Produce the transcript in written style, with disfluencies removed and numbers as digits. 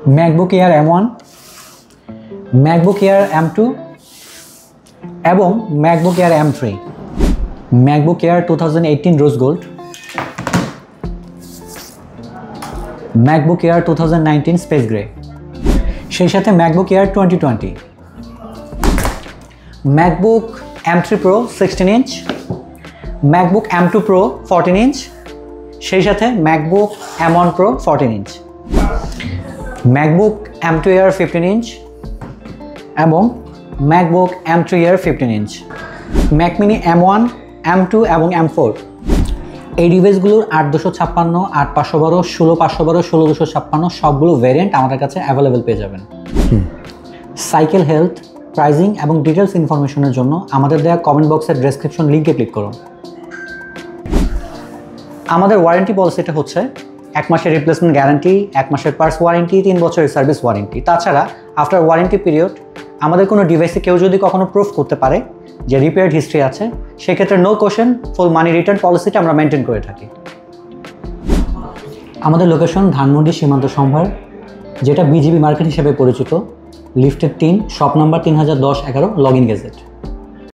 MacBook air M1, MacBook Air M2 এবং MacBook Air M3, MacBook Air 2018 rose gold, MacBook Air 2019 space grey, সেই সাথে MacBook Air 2020, MacBook M3 Pro 16 inch, MacBook M2 Pro 14 inch, সেই সাথে MacBook M1 Pro 14 inch, MacBook M2 Air 15 inch এবং MacBook M3 Air 15 inch, Mac mini M1, M2 এবং M4। এই ডিভাইসগুলোর 8256, 8512, 16512, 16256 সবগুলো variant আমাদের কাছে অ্যাভেলেবেল পেয়ে যাবেন। সাইকেল হেলথ, প্রাইজিং এবং ডিটেলস ইনফরমেশনের জন্য আমাদের দেওয়া কমেন্ট বক্সের ডেসক্রিপশন লিঙ্কে ক্লিক করুন। আমাদের ওয়ারেন্টি পলিসিটা হচ্ছে 1 মাসের রিপ্লেসমেন্ট গ্যারান্টি, 1 মাসের পার্টস ওয়ারেন্টি, 3 বছরের সার্ভিস ওয়ারেন্টি। তাছাড়া আফটার ওয়ারেন্টি পিরিয়ড আমাদের কোনো ডিভাইসে কেউ যদি কখনো প্রুফ করতে পারে যে রিপেয়ার্ড হিস্ট্রি আছে, সেক্ষেত্রে নো কোশ্চেন ফুল মানি রিটার্ন পলিসিটা আমরা মেনটেন করে থাকি। আমাদের লোকেশন ধানমন্ডি সীমান্ত সম্ভার, যেটা বিজিবি মার্কেট হিসেবে পরিচিত, lifted 3, shop number 3010-11, log in gazette.